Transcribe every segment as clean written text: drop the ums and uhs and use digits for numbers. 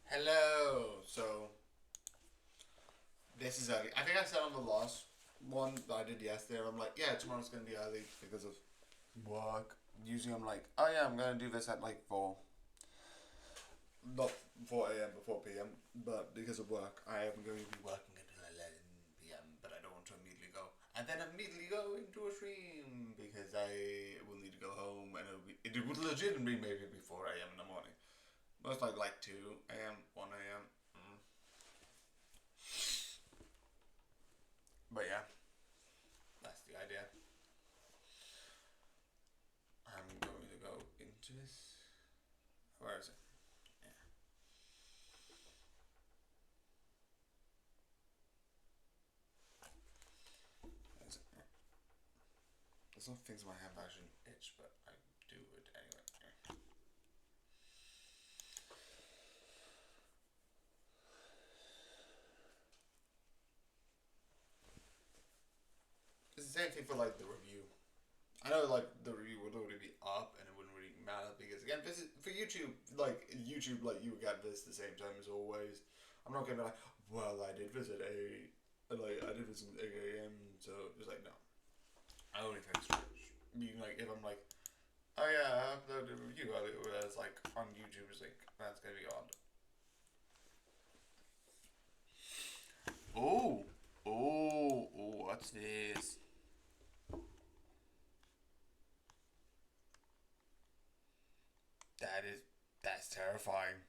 Hello. So this is early. I think I said on the last one that I did yesterday. I'm like, yeah, tomorrow's gonna be early because of work. Usually I'm like, oh yeah, I'm gonna do this at like 4, not 4 a.m. but 4 p.m. But because of work, I am going to be working until 11 p.m. But I don't want to immediately go and then immediately go into a stream because I will need to go home and it would legitimately maybe be 4 a.m. in the morning. Most like 2 a.m., 1 a.m. But yeah, that's the idea. I'm going to go into this. Where is it? Yeah. There's it. Yeah. There's no things in my hand that I shouldn't itch, but I do it anyway. Yeah. It's the same thing for like the review. I know like the review would already be up and it wouldn't really matter because again, this is for YouTube. Like YouTube, like you get this the same time as always. I'm not gonna be like, well, I did visit I did visit 8 a.m. So it's like no, I only think Twitch. Being like if I'm like, oh yeah, I uploaded a review earlier, whereas like on YouTube it's like that's gonna be odd. Oh, what's this? That is that's terrifying.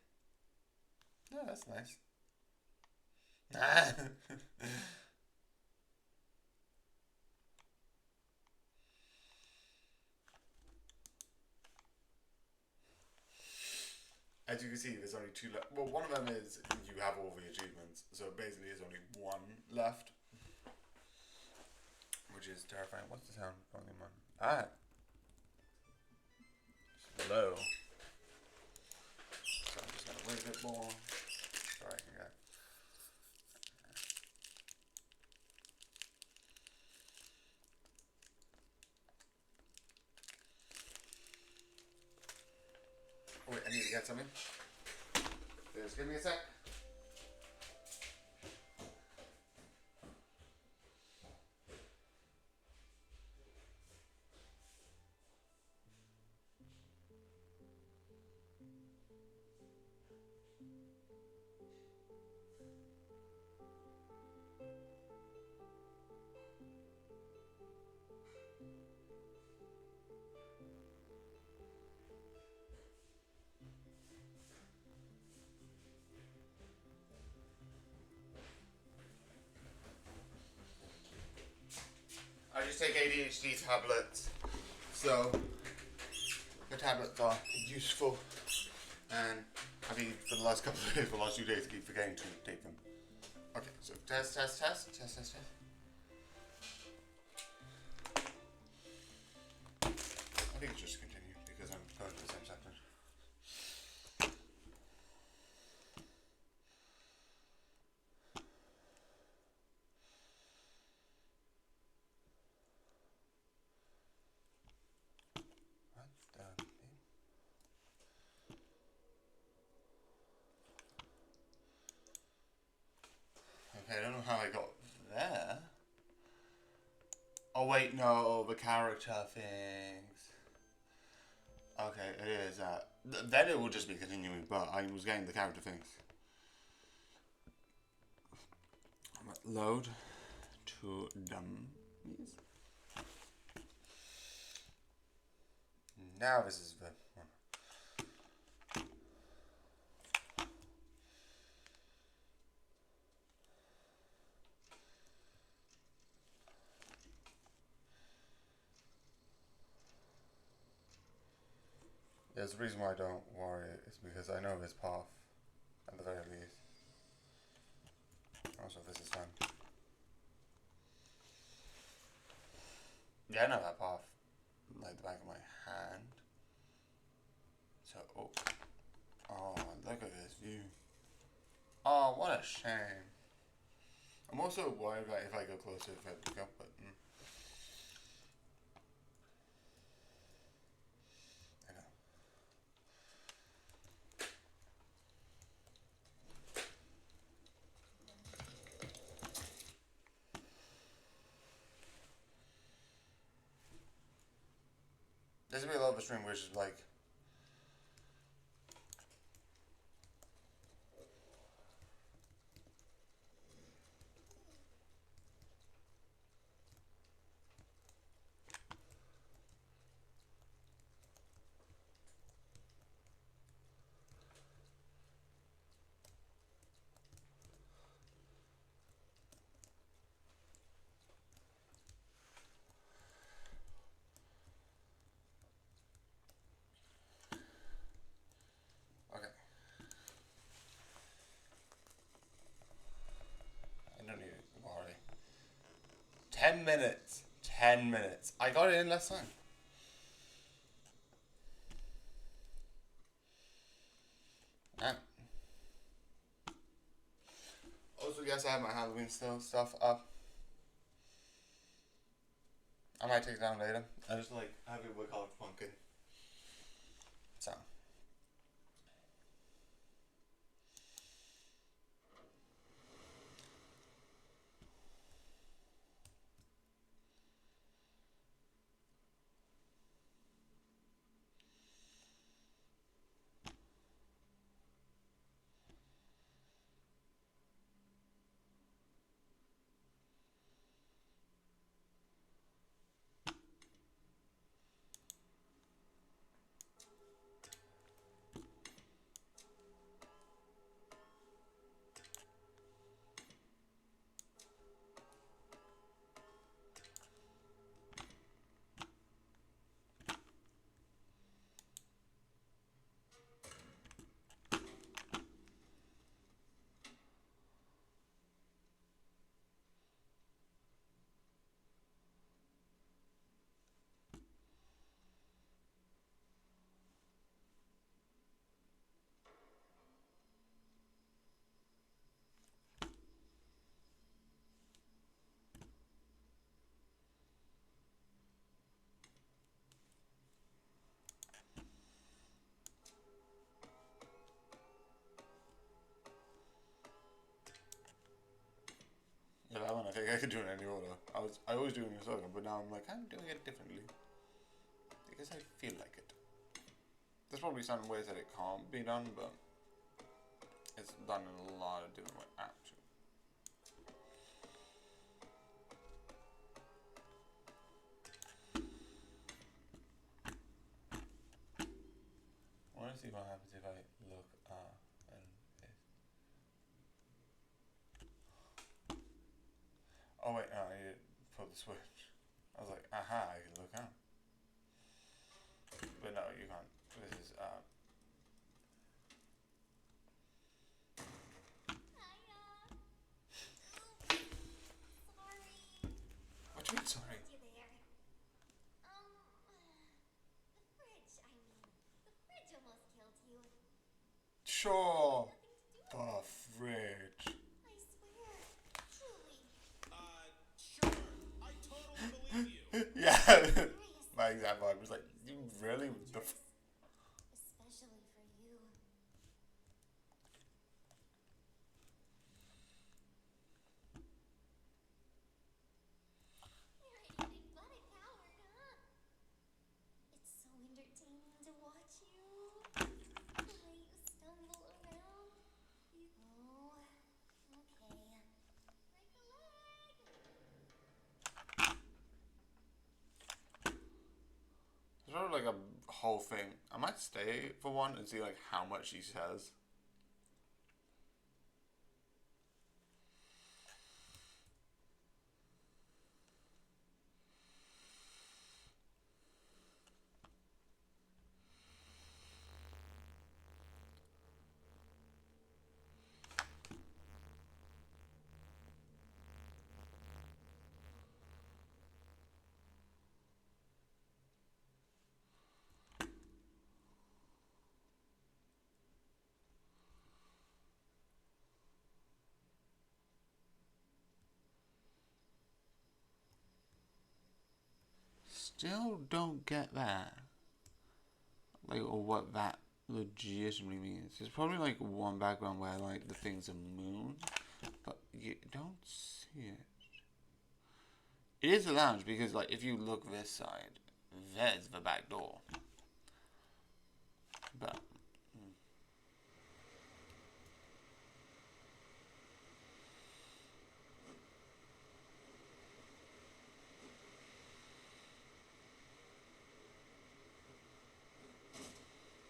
No, that's nice. As you can see, there's only two left. Well, one of them is you have all the achievements, so basically there's only one left, which is terrifying. What's the sound? Volume on. Ah, it's low. So I'm just gonna raise it more. Sorry, I can get. Oh wait, I need to get something. Just give me a sec. I just take ADHD tablets, so the tablets are useful, and I mean for the last couple of days, for the last 2 days, I keep forgetting to take them. Okay, so test. I think it's just continue because I'm going to the same section. What the thing? Okay, I don't know how I got there. Oh wait, no, the character things. Okay, it is that. Then it will just be continuing, but I was getting the character things. Load to dummies. Now this is the one. There's a reason why I don't worry, it's because I know this path, at the very least. Also, this is fun. Yeah, I know that path, like the back of my hand. So, oh, look at this view. Oh, what a shame. I'm also worried that if I go closer, if I pick up, but I know. This will be a little bit of a stream which is like... Okay. I don't need to worry. 10 minutes. 10 minutes. I got it in less time. Yeah. Also, yes, I have my Halloween stuff up. I might take it down later. I just like having what color pumpkin. So. Yeah, that one I think I could do it in any order. I always do it in a circle, but now I'm like, I'm doing it differently. Because I feel like it. There's probably some ways that it can't be done, but it's done in a lot of different ways, actually. I want to see what happens if I look and oh wait, no, I need to pull the switch. I was like, aha, I can look out. But no, you can't. This is what do you mean sorry? You there? The fridge, I mean. The fridge almost killed you. Sure. Nothing to do The with fridge. it. I swear. Truly. Sure. I totally believe you. Yeah. Seriously. My exact vibe was like, you really? The Especially for you. You're anything but a coward, huh? It's so entertaining to watch you. The way you stumble around. Oh, okay. Break a leg. There's probably like a whole thing. I might stay for one and see like how much she says. Still don't get that. Like, or what that legitimately means. There's probably like one background where like the thing's a moon, but you don't see it. It is a lounge because like if you look this side, there's the back door. But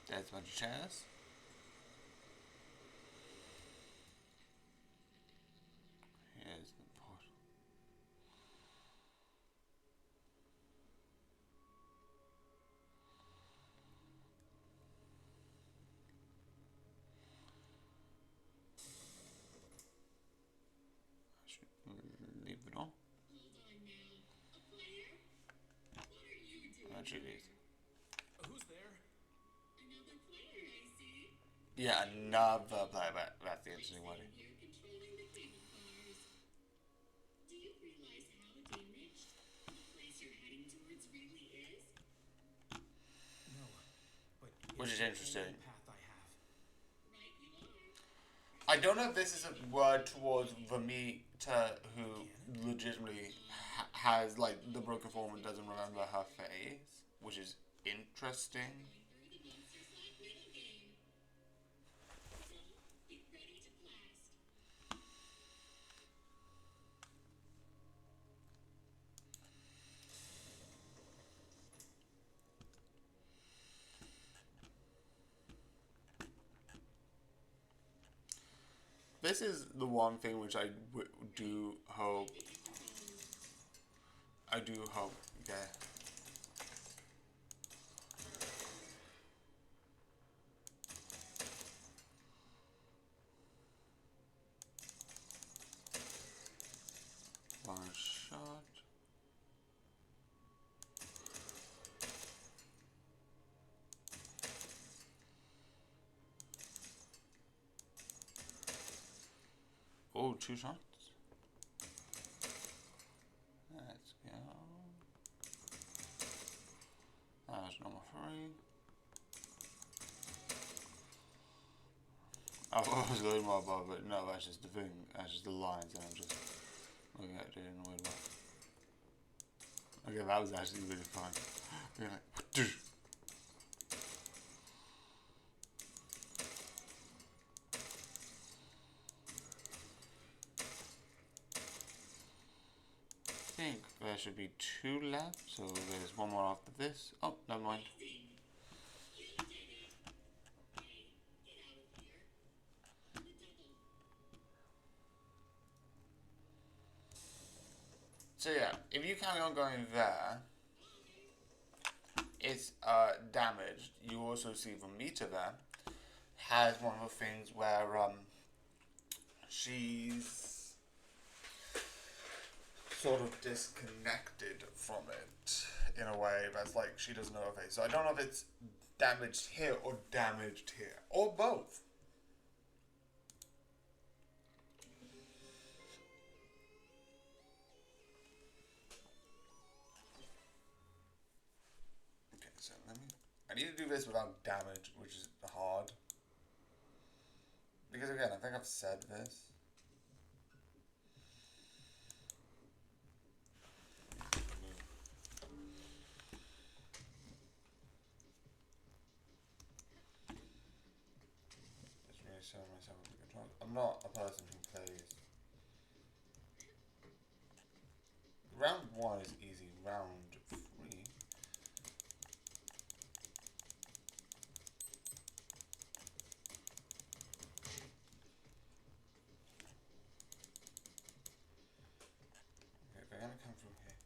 there's a bunch of chairs. Here's the portal. I should leave the door. Hold on now. A player? What are you doing? Actually, Who's there? Another player, I see. yeah, another player. That's the interesting one. You're controlling the cable cars. Do you realize how damaged the place you're heading towards really is? No, but Which it's is the interesting. only path I have. Right you are. I don't know if this is a word towards Vamita, who legitimately has like the broken form and doesn't remember her face, which is interesting. Through the monster slot middle game. So, get ready to blast. This is the one thing which I do hope. I do hope. Yeah. One shot. Oh, 2 shots. Let's go. That's number 3. I was going more above, but no, that's just the thing. That's just the lines, and I'm just looking at it in a weird way. Okay, that was actually really fun. You're like, I think there should be 2 left, so there's one more after this. Oh, never mind. So yeah, if you carry on going there, it's damaged. You also see Vamita there has one of the things where she's sort of disconnected from it in a way that's like she doesn't know her face. So I don't know if it's damaged here or damaged here or both. Okay, so I need to do this without damage, which is hard. Because again, I think I've said this. Just really showing myself under control. I'm not a person who plays. Round 1 is easy. Round 3. Okay, they're gonna come from here.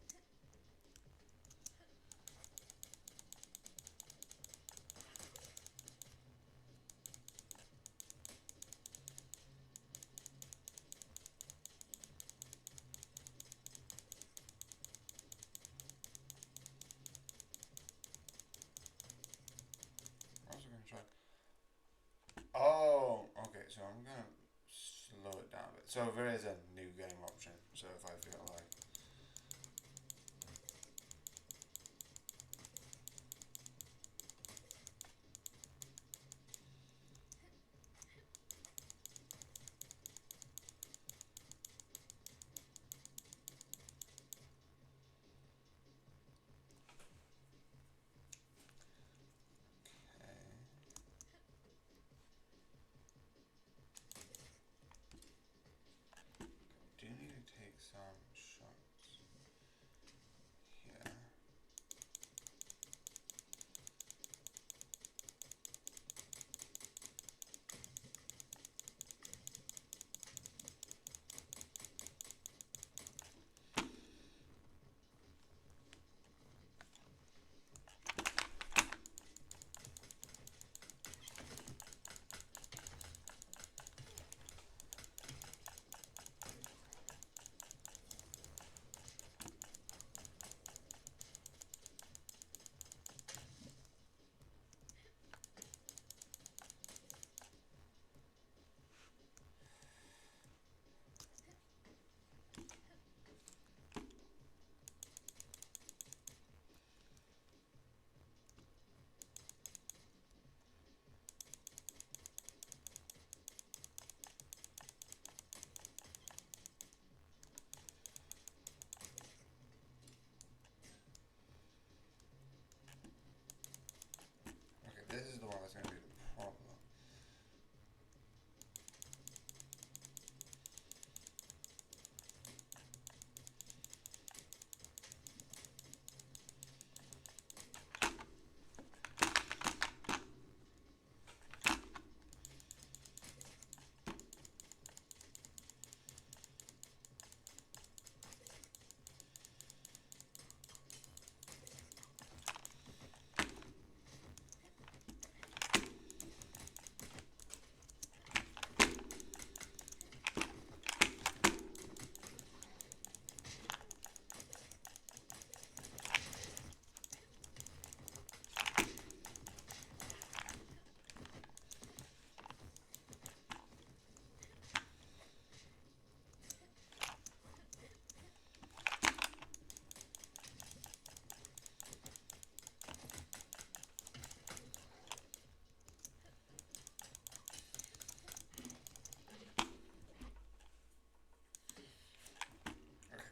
I'm also gonna try. Oh, okay. So I'm gonna slow it down a bit. So there is a new game option. So if I feel like.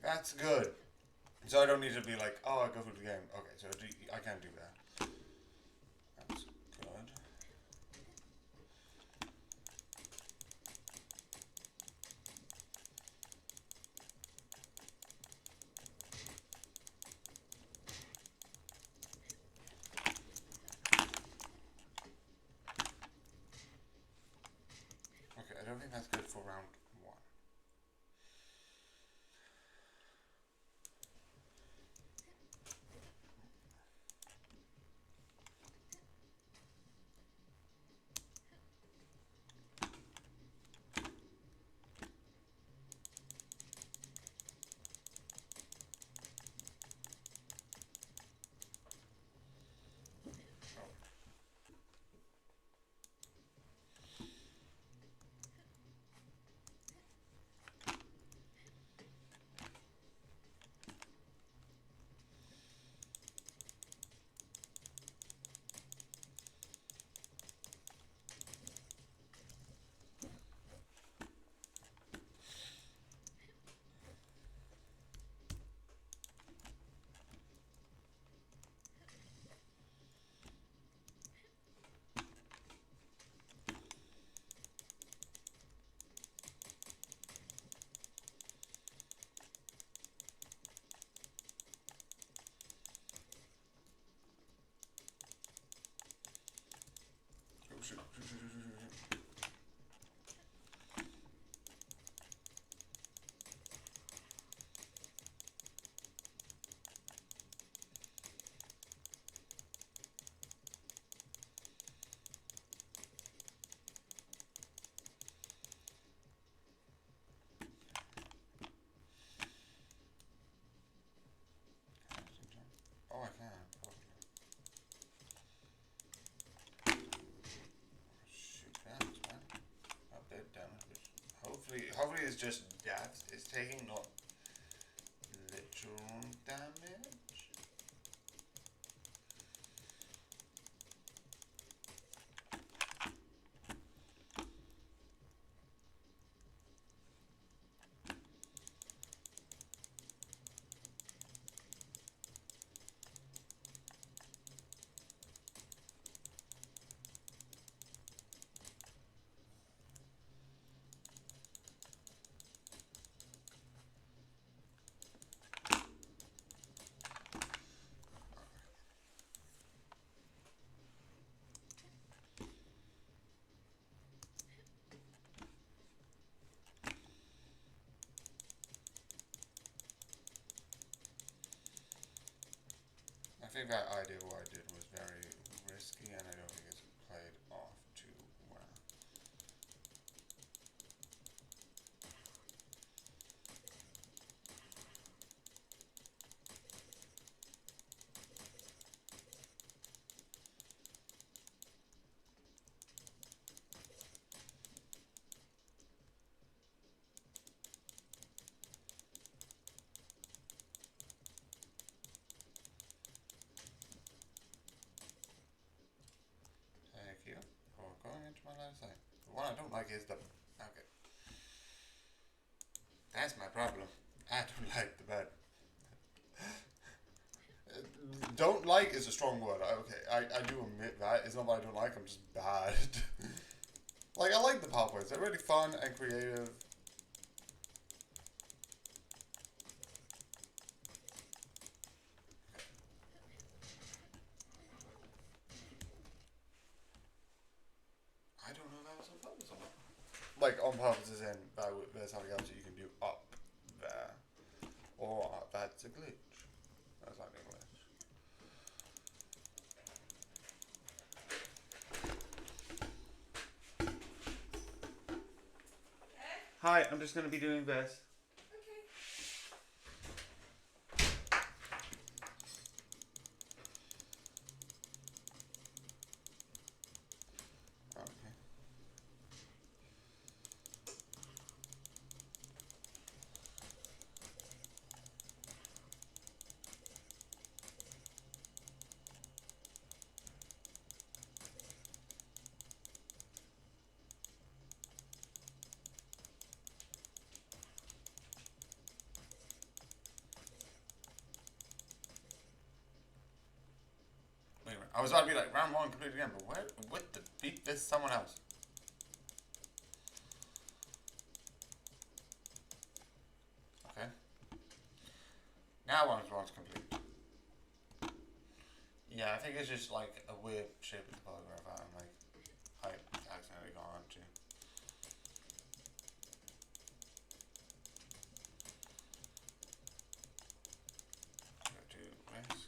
That's good. So I don't need to be like, oh, I go through the game. Okay, so I can't do that. That's good. Okay, I don't think that's good for round 1. Oh, shoot. Oh, I can. Shoot, damage, man. A bit damage. Hopefully it's just death is taking, not literal damage. I think that idea what I did was very risky, and I don't think it's played off too well. Thank you for going into my line of sight. The one I don't like is the... Okay. That's my problem. I don't like the bed. Don't like is a strong word. Okay, I do admit that. It's not that I don't like, I'm just bad. Like, I like the PowerPoints. They're really fun and creative. I don't know if that was on purpose or not. Like, on purpose is in, there's something else that you can do up there. Or that's a glitch. That's not a glitch. Hi, I'm just going to be doing this. Okay. I was about to be like, round 1 complete again, but what the beep? There's someone else. Okay. Now one's complete. Yeah, I think it's just like a weird shape of the polygraph out and like I accidentally got onto. Go to risk.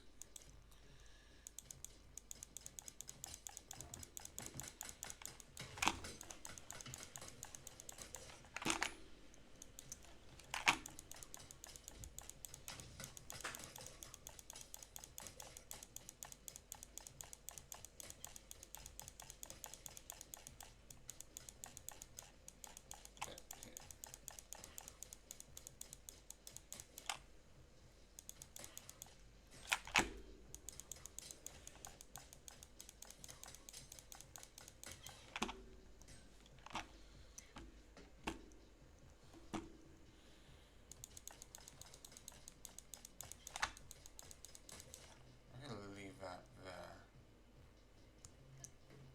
I'm gonna leave that there.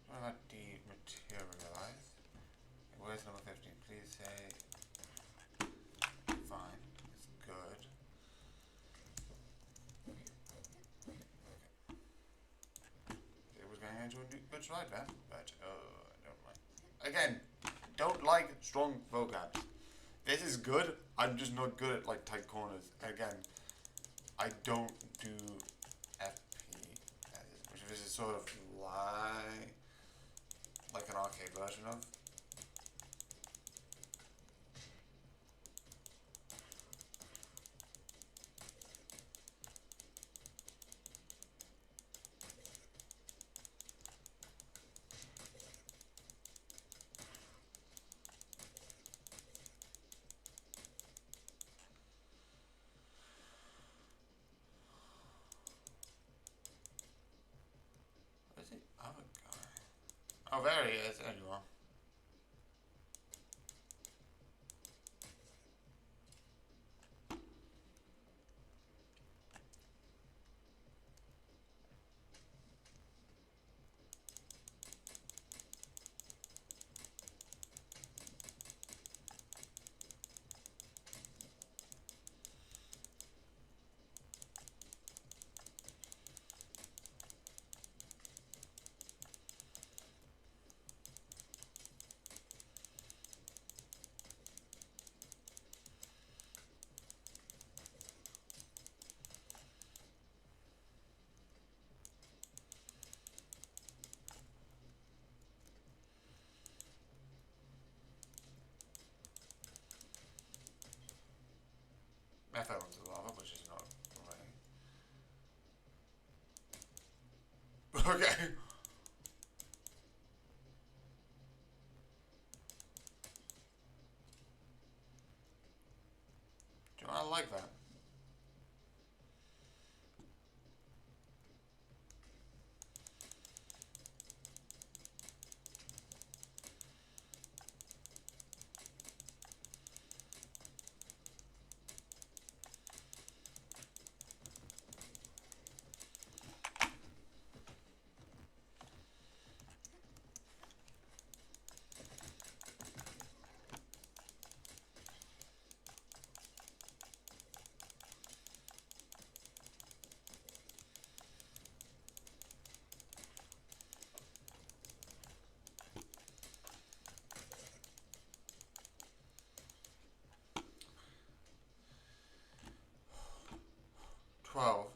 What about dematerialize? Where's number 15? Please say fine. It's good. It was going into a good slide then, but I don't like. Again, don't like strong vocabs. This is good. I'm just not good at like tight corners. Again, I don't do FP, which this is sort of like an arcade version of. Where's the other guy? Oh, there he is. There you are. I fell into the lava, which is not right. Okay. Do you not like that? $12.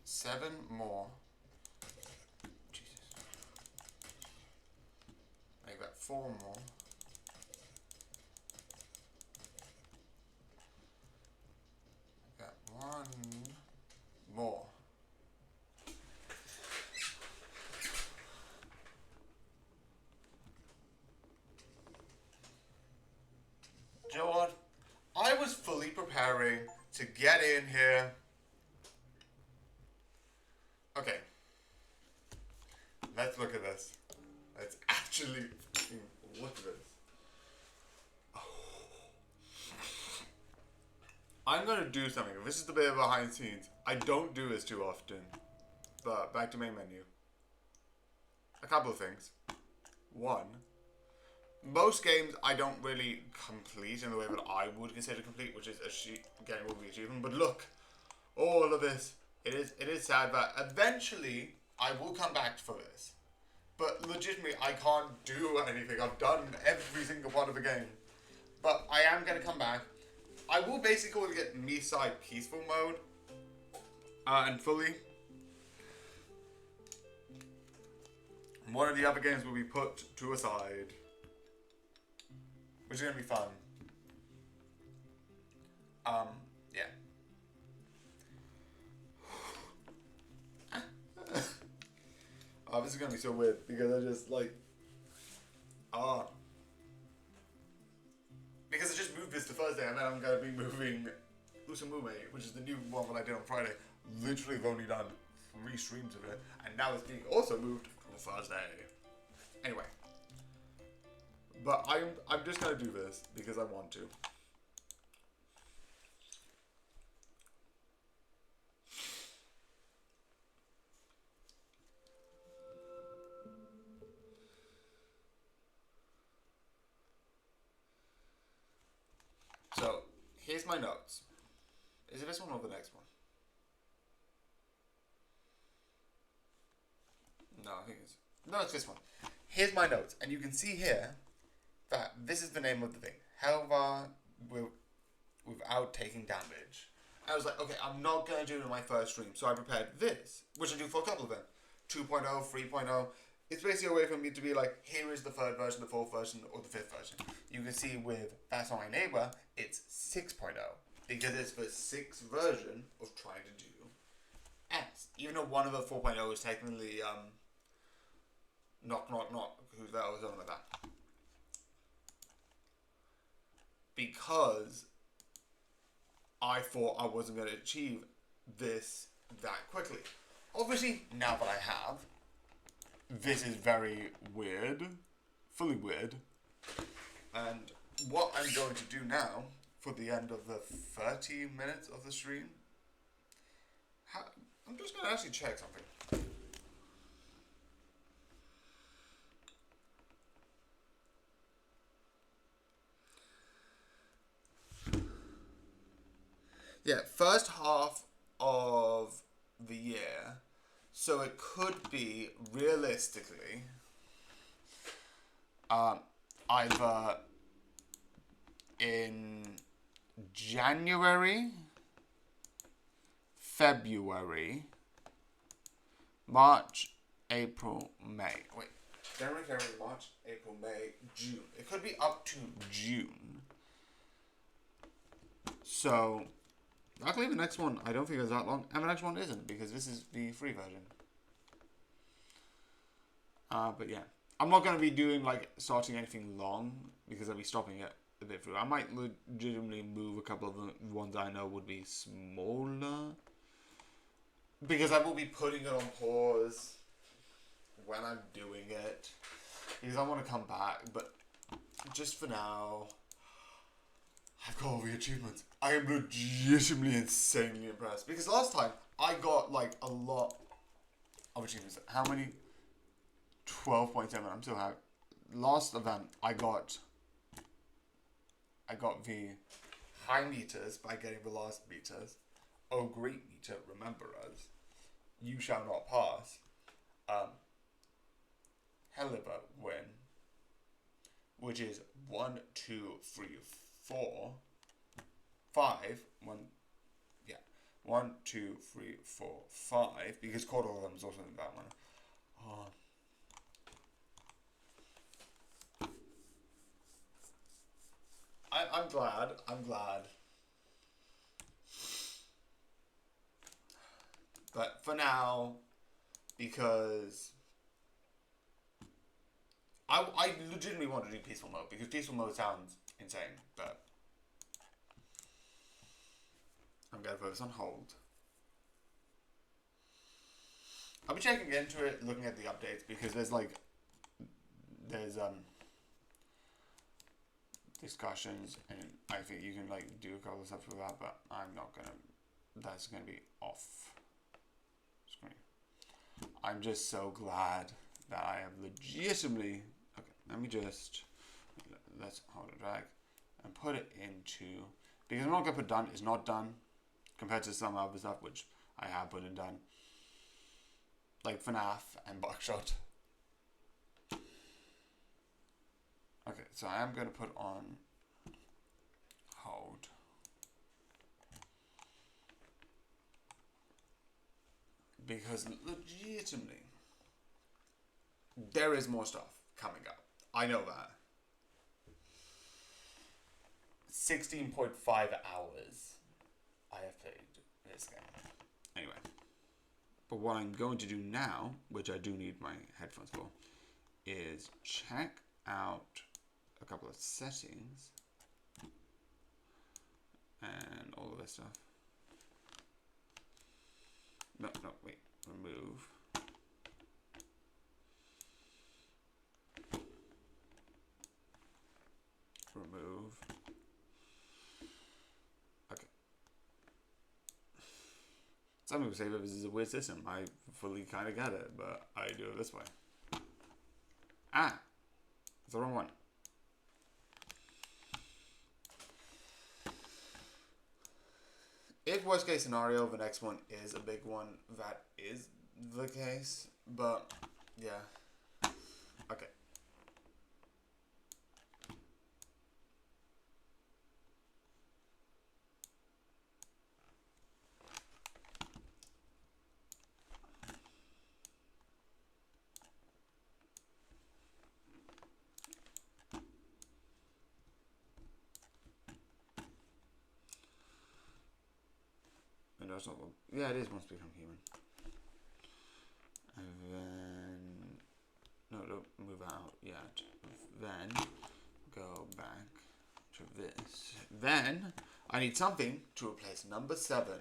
$7 more. Jesus. Make that 4 more. Make that 1 more. Do you know what? I was fully preparing to get in here. Okay. Let's look at this. Let's actually look at this. I'm gonna do something. This is the bit of behind the scenes. I don't do this too often. But back to main menu. A couple of things. One, most games I don't really complete in the way that I would consider complete, which is getting all the achievement. But look, all of this. It is sad that eventually I will come back for this. But legitimately, I can't do anything. I've done every single part of the game. But I am going to come back. I will basically get MiSide peaceful mode. And fully. One of the other games will be put to a side. Which is going to be fun. Yeah. Oh, this is going to be so weird. Because I just, like... Because I just moved this to Thursday, and then I'm going to be moving Usamume, which is the new one that I did on Friday. Literally, I've only done 3 streams of it, and now it's being also moved to Thursday. Anyway. But I'm just going to do this, because I want to. So, here's my notes. Is it this one or the next one? No, I think it's... No, it's this one. Here's my notes. And you can see here that this is the name of the thing. Helluvah without taking damage. I was like, okay, I'm not going to do it in my first stream. So I prepared this, which I do for a couple of them. 2.0, 3.0. It's basically a way for me to be like, here is the 3rd version, the 4th version, or the 5th version. You can see with That's Not My Neighbor, it's 6.0. Because it's the 6th version of trying to do S. Even though one of the 4.0 is technically, knock, who's that, or something like that. Because I thought I wasn't going to achieve this that quickly. Obviously, now that I have, this is very weird, fully weird, and what I'm going to do now, for the end of the 30 minutes of the stream, I'm just going to actually check something. Yeah, first half of the year. So it could be, realistically, either in January, February, March, April, May. Wait, January, February, March, April, May, June. It could be up to June. So... Luckily, the next one, I don't think is that long. And the next one isn't, because this is the free version. But yeah. I'm not going to be doing, like, starting anything long, because I'll be stopping it a bit through. I might legitimately move a couple of the ones I know would be smaller. Because I will be putting it on pause when I'm doing it. Because I want to come back, but just for now... I've got all the achievements. I am legitimately insanely impressed. Because last time, I got, like, a lot of achievements. How many? 12.7. I'm still happy. Last event, I got the high meters by getting the last meters. Oh, great meter, remember us. You shall not pass. Helluvah win. Which is 1, 2, 3, 4, 5, 1, yeah, 1, 2, 3, 4, 5, because quarter of them is also in that one. I'm glad. But for now, because I legitimately want to do peaceful mode, because peaceful mode sounds insane, but I'm going to put this on hold. I'll be checking into it, looking at the updates, because there's like there's discussions, and I think you can like do a couple of stuff with that, but I'm not gonna. That's gonna be off screen. I'm just so glad that I have legitimately. Okay, let me just let's hold a drag and put it into, because I'm not gonna put done. It's not done compared to some other stuff which I have put in done, like FNAF and Buckshot. Okay, so I am going to put on hold. Because legitimately, there is more stuff coming up. I know that. 16.5 hours I have played this game. Anyway. But what I'm going to do now, which I do need my headphones for, is check out a couple of settings and all of this stuff. No, wait, remove. Remove. Okay. Some people say that this is a weird system. I fully kind of get it, but I do it this way. Ah! It's the wrong one. If worst case scenario, the next one is a big one, that is the case. But, yeah. Okay. That's not, yeah, it is once become human. And then, no, don't move out yet. Then, go back to this. Then, I need something to replace number 7.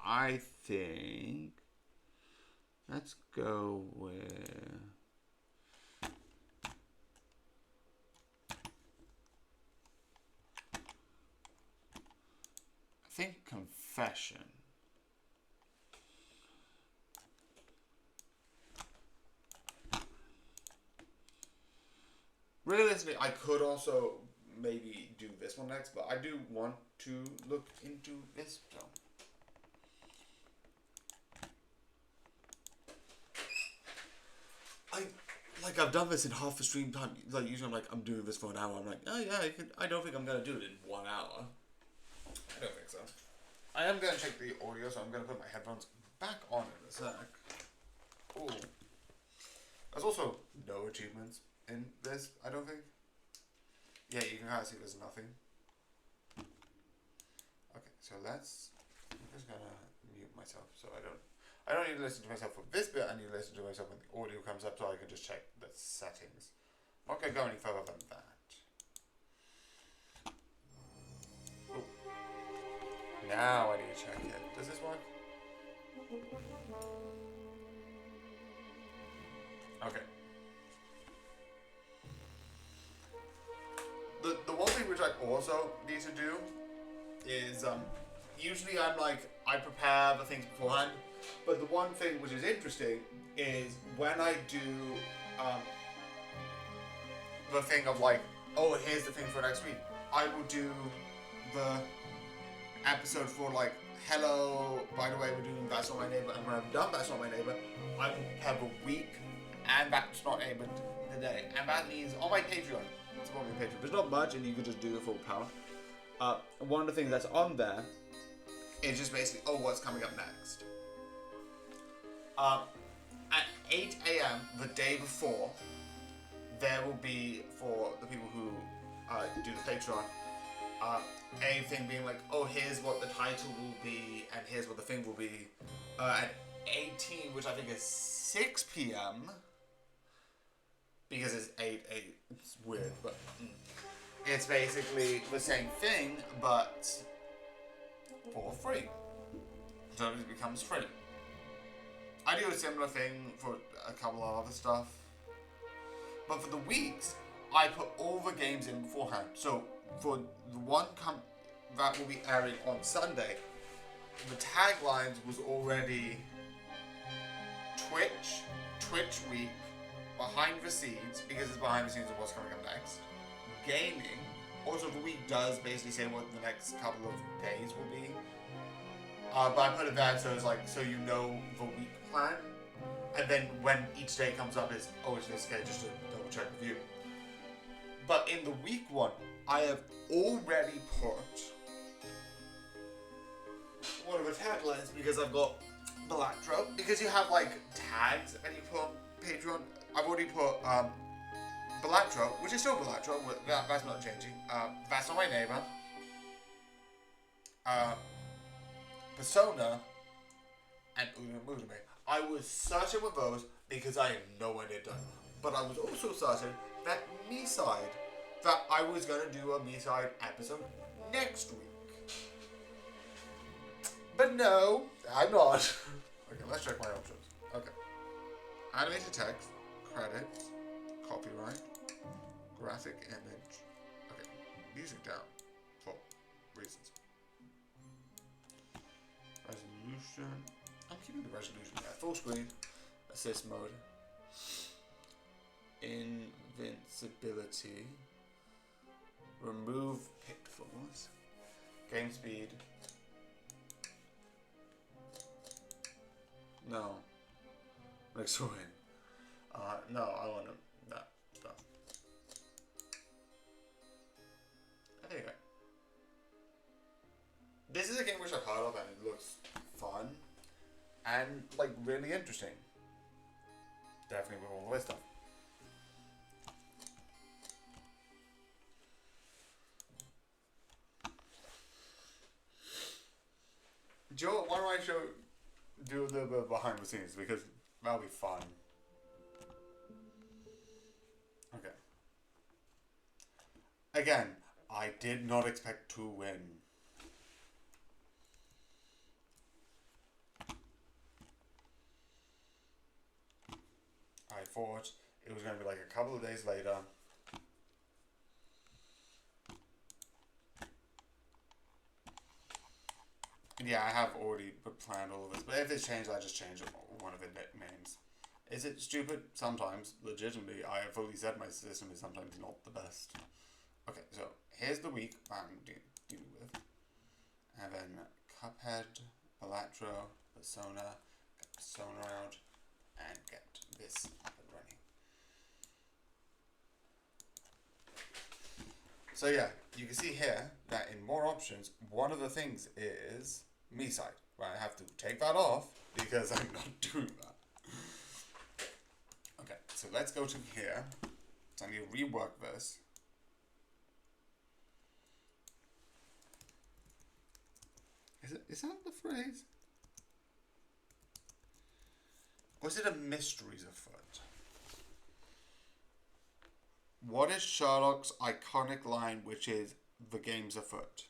I think, let's go with, I think confession. Realistically, I could also maybe do this one next, but I do want to look into this film. I've done this in half the stream time. Like, usually I'm like, I'm doing this for an hour. I'm like, oh yeah, I don't think I'm going to do it in 1 hour. I don't think so. I am going to check the audio, so I'm going to put my headphones back on in a sec. Ooh. There's also no achievements in this, I don't think. Yeah, you can kind of see there's nothing. Okay, so I'm just gonna mute myself so I don't need to listen to myself for this bit. I need to listen to myself when the audio comes up so I can just check the settings. I'm not gonna go any further than that. Oh. Now I need to check it. Does this work? Okay. The one thing which I also need to do is, usually I'm like, I prepare the things beforehand, but the one thing which is interesting is when I do, the thing of like, oh, here's the thing for next week, I will do the episode for like, hello, by the way, we're doing That's Not My Neighbor, and when I've done That's Not My Neighbor, I will have a week, and That's Not Neighbor today, and that means on my Patreon, support me on Patreon. There's not much, and you can just do the full power. One of the things that's on there is just basically, oh, what's coming up next. At 8 a.m. the day before, there will be, for the people who do the Patreon, a thing being like, oh, here's what the title will be, and here's what the thing will be. At 18, which I think is 6 p.m., because it's 8, it's weird, but it's basically the same thing, but for free. So it becomes free. I do a similar thing for a couple of other stuff, But for the weeks, I put all the games in beforehand. So for the one that will be airing on Sunday, the taglines was already Twitch week, behind the scenes, because it's behind the scenes of what's coming up next. Gaming, also the week does basically say what the next couple of days will be. But I put it there so it's like, so you know the week plan. And then when each day comes up, it's, oh, it's this day, just to double check with you. But in the week one, I have already put one of the taglines, because I've got Bellatrix, because you have like tags and you put on Patreon. I've already put Bellatrix, which is still Bellatrix, that's not changing. That's Not My Neighbor. Persona and Urume. I was certain with those because I had no idea done. But I was also certain that MiSide, that I was gonna do a MiSide episode next week. But no, I'm not. Okay, let's check my options. Okay. Animated text, credits, copyright, graphic image. Okay, music down for reasons. Resolution. I'm keeping the resolution at full screen. Assist mode. Invincibility. Remove pitfalls. Game speed. No. Next win. No, I want that stuff. There you go. This is a game which I've heard of and it looks fun and like really interesting. Definitely with all the way stuff. Joe, why don't I do a little bit behind the scenes, because that'll be fun. Okay. Again, I did not expect to win. I thought it was going to be like a couple of days later. Yeah, I have already planned all of this, but if it's changed, I just change one of the names. Is it stupid? Sometimes. Legitimately, I have fully said my system is sometimes not the best. Okay, so here's the week I'm dealing with. And then Cuphead, Bellatrix, Persona, get Persona out, and get this up and running. So yeah, you can see here that in more options, one of the things is MiSide. Well, I have to take that off because I'm not doing that. Okay, so let's go to here. So I need to rework this. Is that the phrase? Or is it a mysteries afoot? What is Sherlock's iconic line, which is the game's afoot?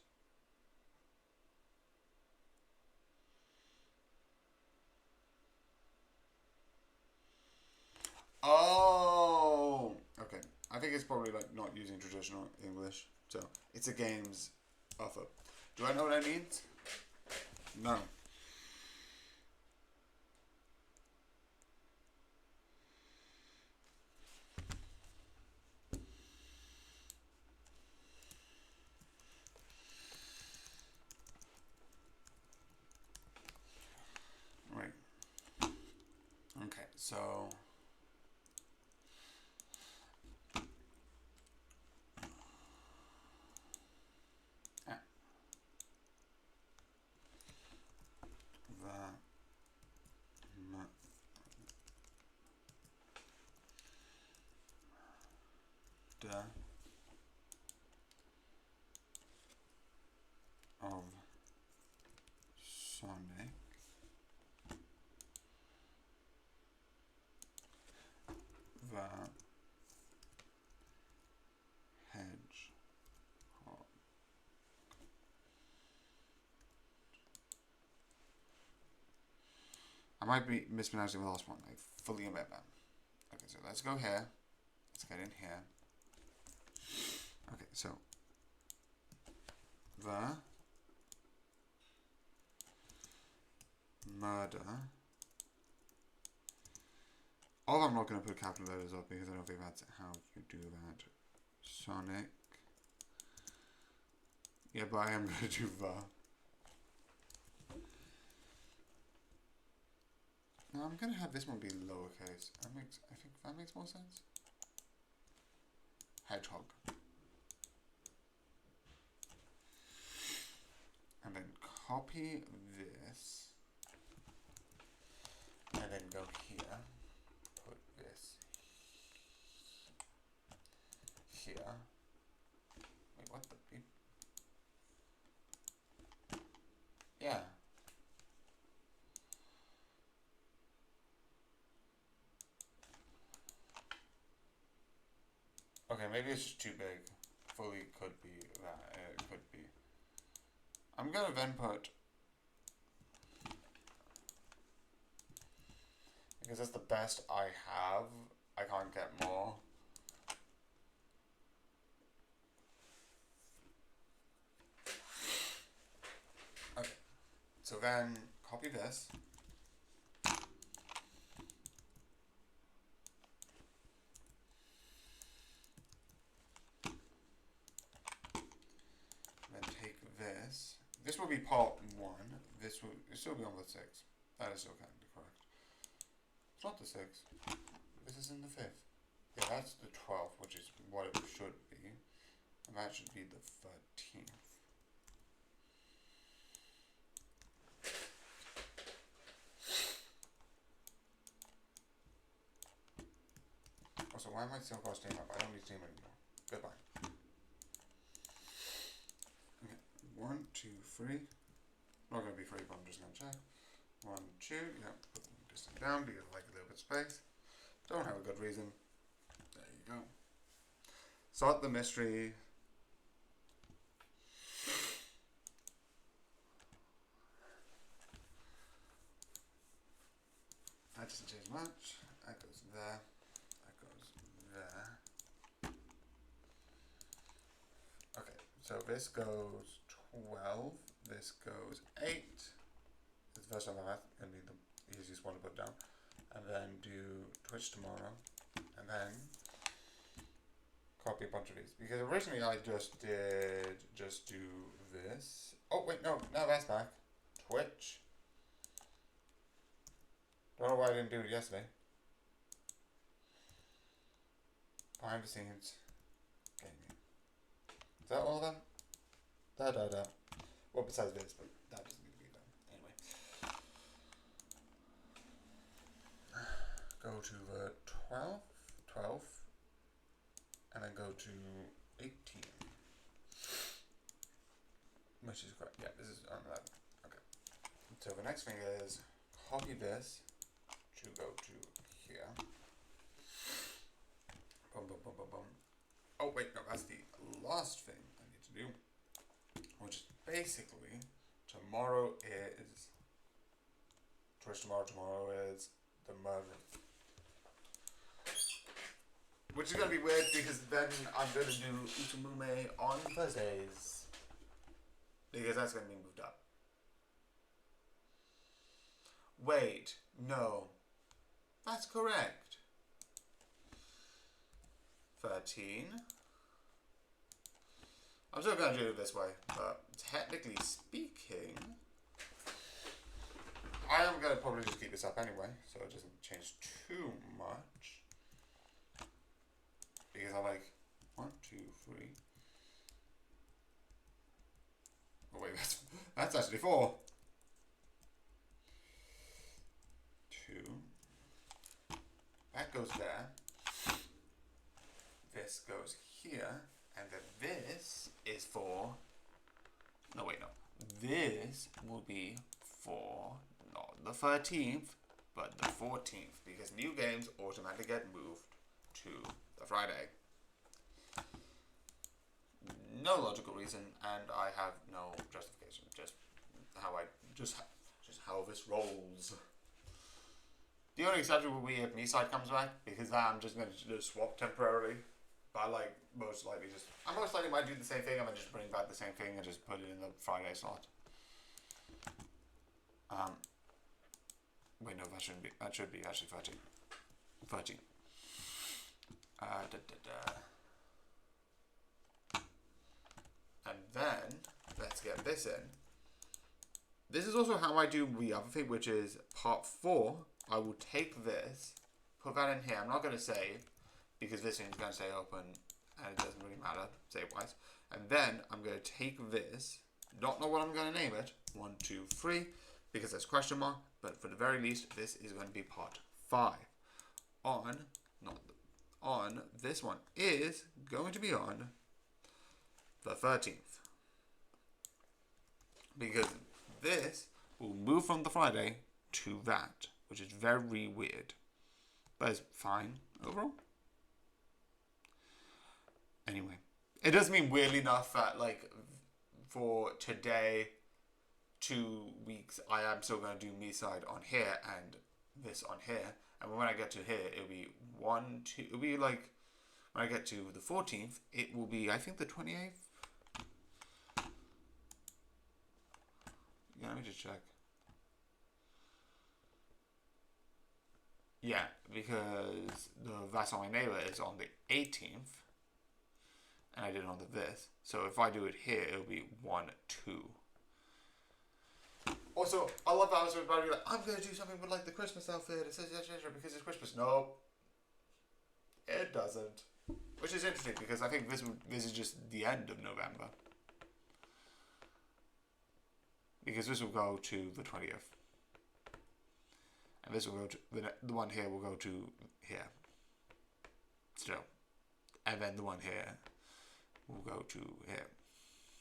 Oh, okay. I think it's probably like not using traditional English. So it's a game's afoot. Do I know what that means? No. Right. Okay, so of Sonic the Hedgehog. I might be mispronouncing the last one. I fully admit that. Okay, so let's go here. let's get in here. Okay, so the murder. Although I'm not going to put capital letters up because I don't think that's how you do that. Sonic. Yeah, but I am going to do the. No, I'm going to have this one be lowercase. I think that makes more sense. Hedgehog. And then copy this. And then go here. Put this here. Wait, what the beep? Yeah. Okay, maybe it's just too big. Fully could be that. It could be. I'm gonna then put, because that's the best I have. I can't get more. Okay. So then copy this. This. This will be part 1. This will still be on the 6th. That is still kind of correct. It's not the 6th. This is in the 5th. Yeah, that's the 12th, which is what it should be. And that should be the 13th. Also, why am I still got Steam up? I don't need Steam anymore. Goodbye. Okay, 1, 2, 3. Not going to be 3, but I'm just going to check. 1, 2. Yep, put the distance down because I like a little bit of space. Don't have a good reason. There you go. Sort the mystery. That doesn't change much. That goes there. That goes there. Okay, so this goes 12. This goes 8. It's the first time I'm going to be the easiest one to put down. And then do Twitch tomorrow. And then copy a bunch of these. Because originally I just do this. Oh, wait, no, that's back. Twitch. Don't know why I didn't do it yesterday. Behind the scenes. Gaming. Is that all of them? Da. Well, besides this, but that doesn't need to be done. Anyway. Go to the 12th. And then go to 18. Which is correct. Yeah, this is on 11. Okay. So the next thing is copy this to go to here. Boom. Oh wait, no, that's the last thing I need to do. Which is basically tomorrow is Twitch tomorrow is the murder. Which is gonna be weird because then I'm gonna do Utumume on Thursdays. Because that's gonna be moved up. Wait, no. That's correct. 13. I'm still gonna do it this way, but technically speaking, I am gonna probably just keep this up anyway, so it doesn't change too much. Because I like 1, 2, 3. Oh wait, that's actually 4. 2. That goes there. This goes here, and then this is for. No wait, no. This will be for not the 13th, but the 14th, because new games automatically get moved to the Friday. No logical reason, and I have no justification. Just how this rolls. The only exception will be if MiSide comes back, because that I'm just going to just swap temporarily. But I like most likely just... I most likely might do the same thing, I'm going to just bring back the same thing and just put it in the Friday slot. Wait, no, that shouldn't be. That should be actually 13. 13. And then, let's get this in. This is also how I do the other thing, which is part 4. I will take this, put that in here. I'm not going to save, because this thing's going to stay open, and it doesn't really matter, save-wise. And then, I'm going to take this, not know what I'm going to name it, 1, 2, 3, because there's question mark, but for the very least, this is going to be part 5. This one is going to be on the 13th. Because this will move from the Friday to that, which is very weird. But it's fine overall. Anyway, it does mean weirdly enough that, like, for today, 2 weeks, I am still going to do MiSide on here and this on here. And when I get to here, it'll be 1, 2, it'll be like, when I get to the 14th, it will be, I think, the 28th. Yeah, let me just check. Yeah, because the That's On My Neighbor is on the 18th. And I did it on the this. So if I do it here, it'll be 1, 2. Also, I love that I was about to be like, I'm going to do something with like the Christmas outfit, because it's Christmas. No, it doesn't. Which is interesting, because I think this is just the end of November. Because this will go to the 20th. And this will go to, the one here will go to here. Still. And then the one here will go to here.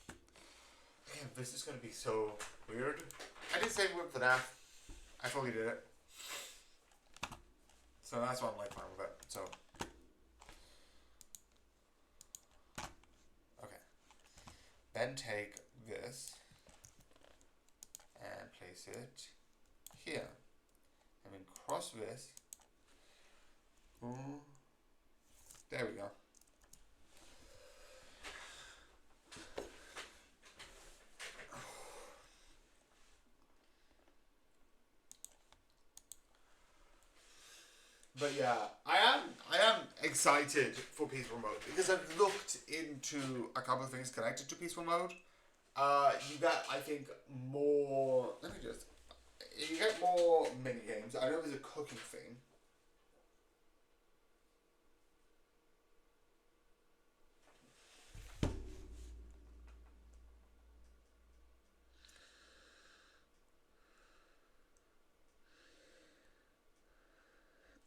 Damn, this is going to be so weird. I did save work for that. I fully did it. So that's why I'm like fine with it. So. Okay. Then take this and place it here. And then cross this. Ooh. There we go. But yeah, I am excited for peaceful mode because I've looked into a couple of things connected to peaceful mode. You get, I think, more. You get more mini games. I know there's a cooking thing.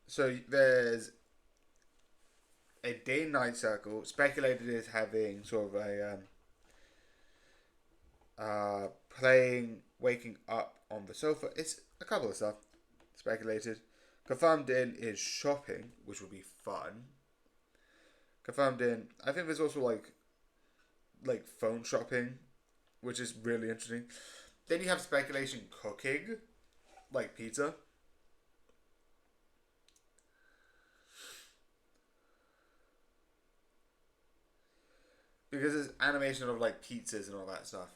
So there's a day and night circle. Speculated is having sort of a playing, waking up on the sofa. It's a couple of stuff. Speculated. Confirmed in is shopping, which will be fun. Confirmed in, I think there's also like phone shopping, which is really interesting. Then you have speculation cooking, like pizza. Because there's animation of like pizzas and all that stuff.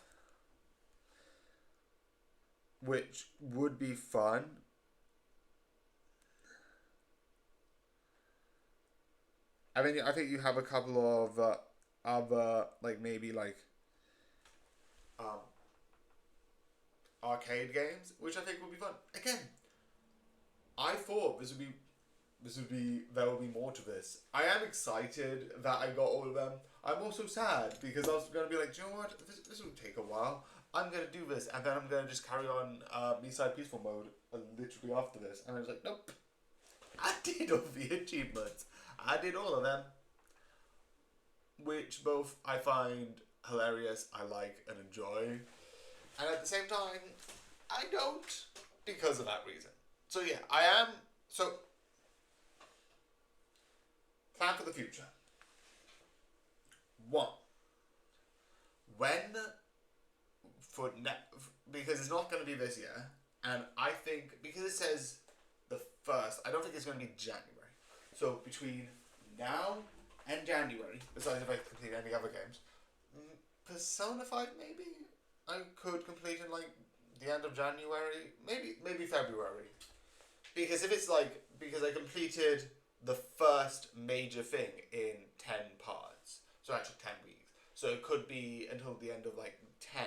Which would be fun. I think you have a couple of other like maybe like arcade games, which I think would be fun. Again, I thought there will be more to this. I am excited that I got all of them. I'm also sad because I was going to be like, do you know what? This will take a while. I'm going to do this, and then I'm going to just carry on MiSide Peaceful Mode literally after this. And I was like, nope. I did all the achievements. I did all of them. Which both I find hilarious, I like, and enjoy. And at the same time, I don't because of that reason. So yeah, I am... So... Plan for the future. 1. Because it's not going to be this year, and I think, because it says the 1st. I don't think it's going to be January. So between now and January, besides if I complete any other games, Persona 5 maybe I could complete in like the end of January, maybe February. Because if it's like, because I completed the first major thing in 10 parts, so that took 10 weeks. So it could be until the end of like 10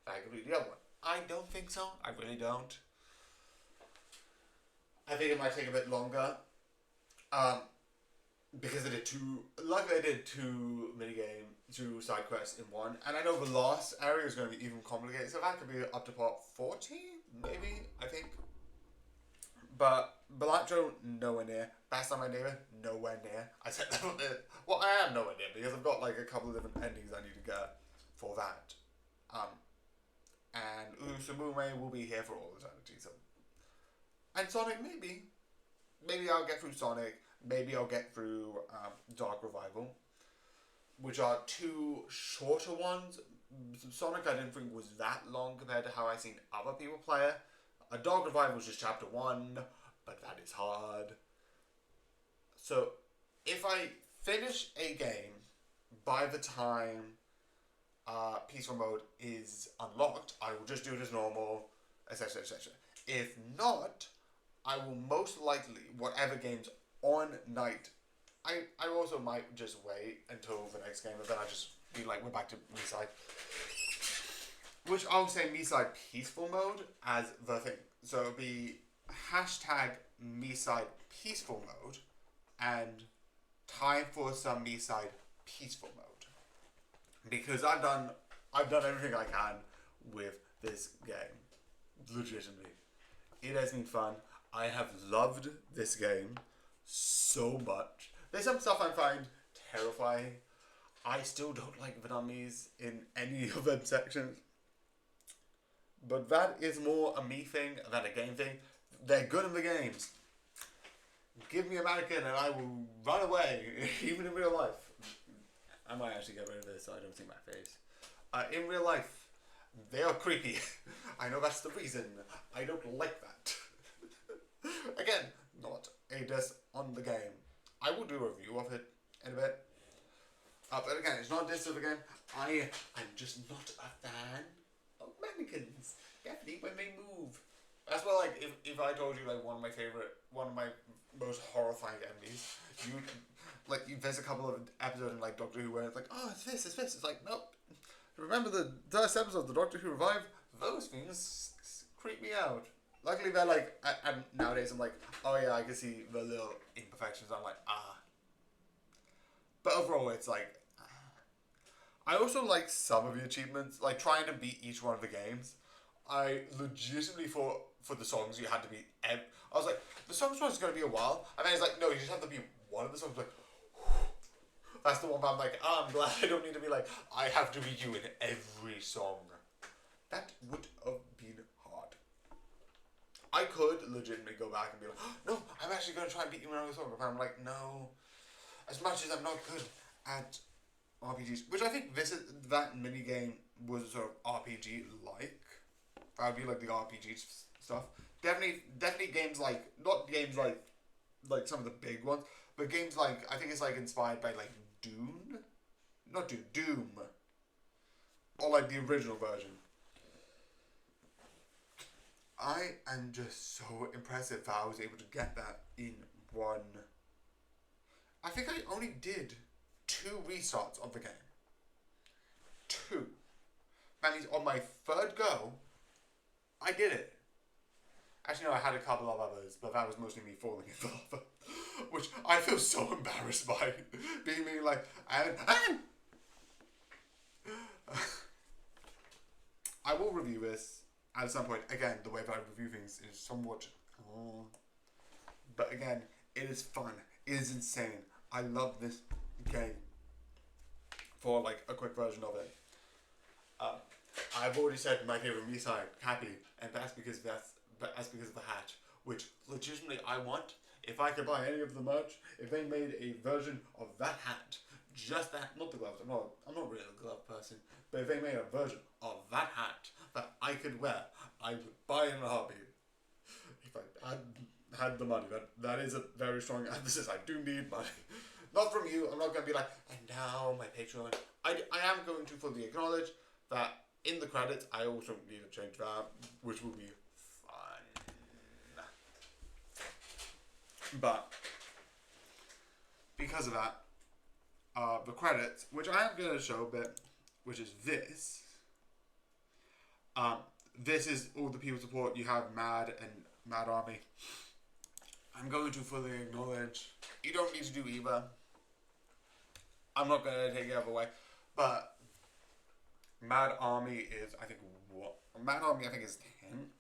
that I complete the other one. I don't think so. I really don't. I think it might take a bit longer. Because I did luckily I did 2 side quests in one. And I know the last area is going to be even complicated. So that could be up to part 40, maybe, I think. But Bellatrix, nowhere near. Best on my neighbor, nowhere near. I said that. Well, I am nowhere near because I've got like a couple of different endings I need to get for that. And Usamume will be here for all eternity. So, and Sonic, maybe I'll get through Sonic. Maybe I'll get through Dark Revival, which are 2 shorter ones. Sonic I didn't think was that long compared to how I seen other people play it. A Dark Revival is just chapter 1, but that is hard. So, if I finish a game by the time peaceful mode is unlocked, I will just do it as normal, etc, etc. If not, I will most likely, whatever game's on night, I also might just wait until the next game, and then I just be like, we're back to MiSide. Which I'll say MiSide peaceful mode as the thing. So it'll be #MiSide peaceful mode and time for some MiSide peaceful mode. Because I've done everything I can with this game. Legitimately. It has been fun. I have loved this game so much. There's some stuff I find terrifying. I still don't like Vietnamese in any of them sections. But that is more a me thing than a game thing. They're good in the games. Give me a mannequin and I will run away, even in real life. I might actually get rid of this so I don't see my face. In real life, they are creepy. I know that's the reason. I don't like that. Again, not a diss on the game. I will do a review of it in a bit. But again, it's not a diss of the game. I'm just not a fan of mannequins. Definitely when they move. That's why, like, if I told you, like, one of my most horrifying enemies, there's a couple of episodes in, like, Doctor Who where it's like, oh, it's this. It's like, nope. Remember the first episode, the Doctor Who revived? Those things creep me out. Luckily, they're like, and nowadays I'm like, oh yeah, I can see the little imperfections. I'm like, ah. But overall, it's like, I also like some of the achievements, like trying to beat each one of the games. I legitimately thought for the songs you had to beat. I was like, the songs was going to be a while, and then it's like, no, you just have to beat one of the songs. Like, that's the one where I'm like, oh, I'm glad I don't need to be like, I have to beat you in every song. That would have been hard. I could legitimately go back and be like, oh, no, I'm actually going to try and beat you in another song. But I'm like, no, as much as I'm not good at RPGs, which I think that mini game was sort of RPG-like. That would be like the RPG stuff. Definitely games like, not games like some of the big ones, but games like, I think it's like inspired by like Doom, or like the original version. I am just so impressive that I was able to get that in one. I think I only did 2 restarts of the game. 2. That means on my 3rd go, I did it. Actually, no, I had a couple of others, but that was mostly me falling in lava. Which I feel so embarrassed by. Being me like, I will review this at some point. Again, the way that I review things is somewhat... But again, it is fun. It is insane. I love this game. For like a quick version of it. I've already said my favorite MiSide, Happy, and that's because of the hat, which legitimately I want. If I could buy any of the merch, if they made a version of that hat, just that, not the gloves, I'm not really a glove person, but if they made a version of that hat that I could wear, I would buy in a heartbeat. If I had had the money. That is a very strong emphasis. I do need money. Not from you. I'm not going to be like, and now my Patreon. I am going to fully acknowledge that in the credits, I also need to change that, which will be fun. But because of that, the credits, which I am going to show a bit, which is this. This is all the people support. You have Mad and Mad Army. I'm going to fully acknowledge. You don't need to do either. I'm not going to take it away. But Mad Army is, I think, what? Mad Army, I think, is 10.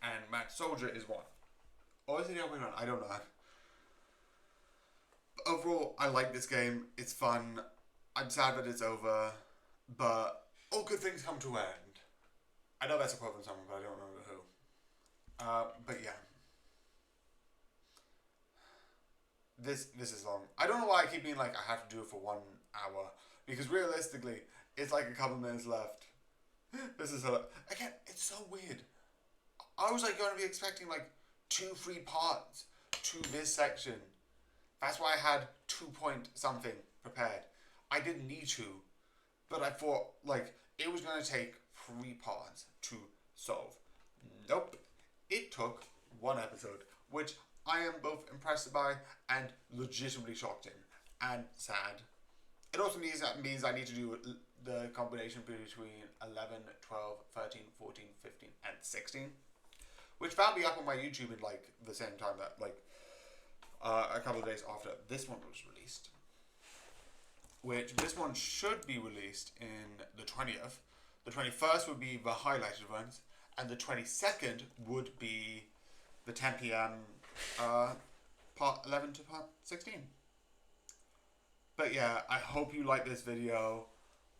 And Mad Soldier is 1. Or is it the other way around? I don't know. But overall, I like this game. It's fun. I'm sad that it's over. But all good things come to an end. I know that's a quote from someone, but I don't remember who. But yeah. This is long. I don't know why I keep being like, I have to do it for 1 hour. Because realistically, it's like a couple minutes left. This is again, it's so weird. I was like going to be expecting like 2 free parts to this section. That's why I had 2 point something prepared. I didn't need to, but I thought like it was going to take 3 parts to solve. Nope. It took 1 episode, which I am both impressed by and legitimately shocked in and sad. It also means I need to do the combination between 11, 12, 13, 14, 15, and 16. Which found me up on my YouTube in like the same time that like a couple of days after this one was released. Which this one should be released in the 20th. The 21st would be the highlighted ones. And the 22nd would be the 10 p.m. Part 11 to part 16. But yeah, I hope you like this video.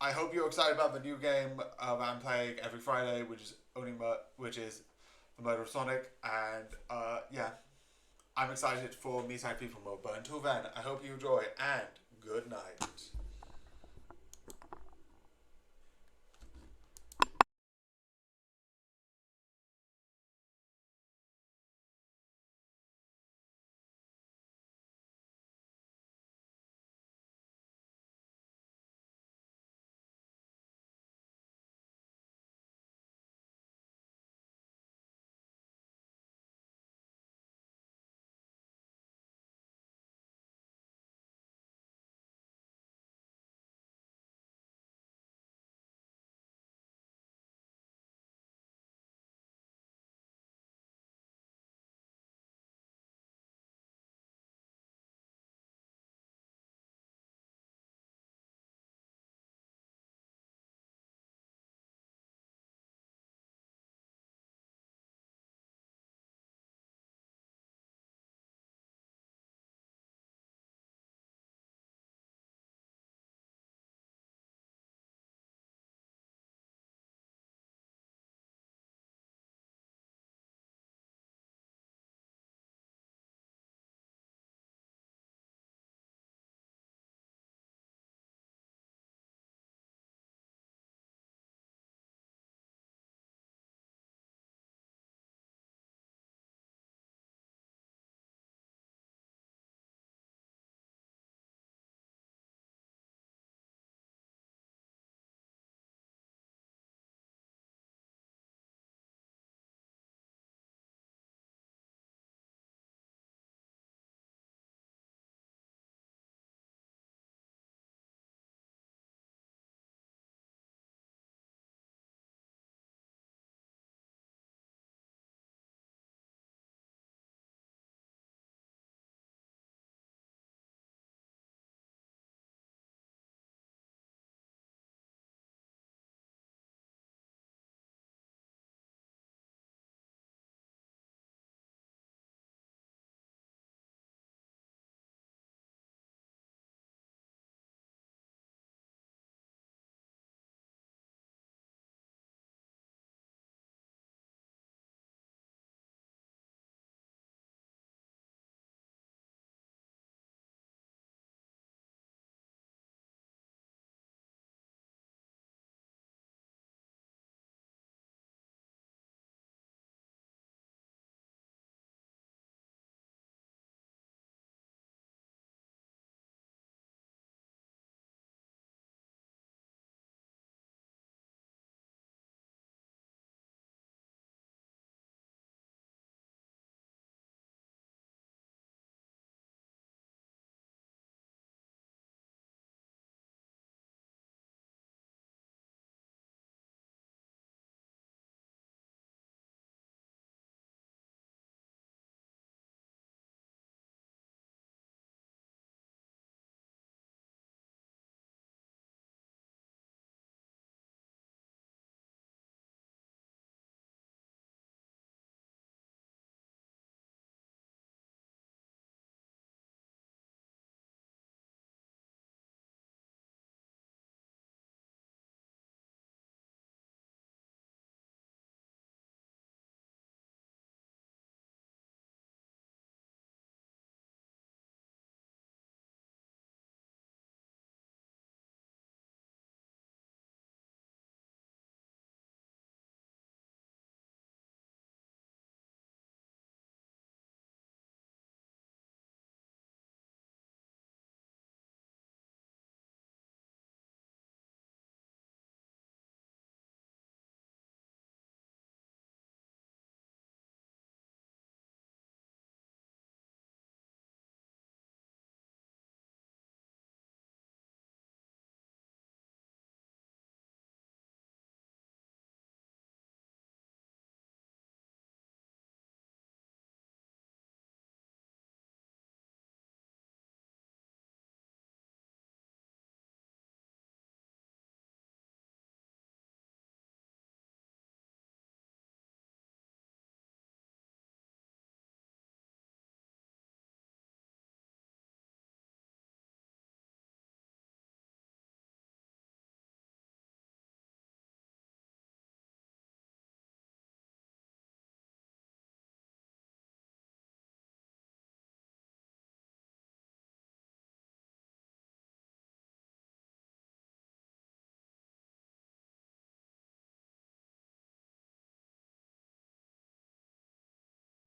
I hope you're excited about the new game that I'm playing every Friday, which is the Murder of Sonic. And yeah, I'm excited for MiSide People mode. But until then, I hope you enjoy and good night.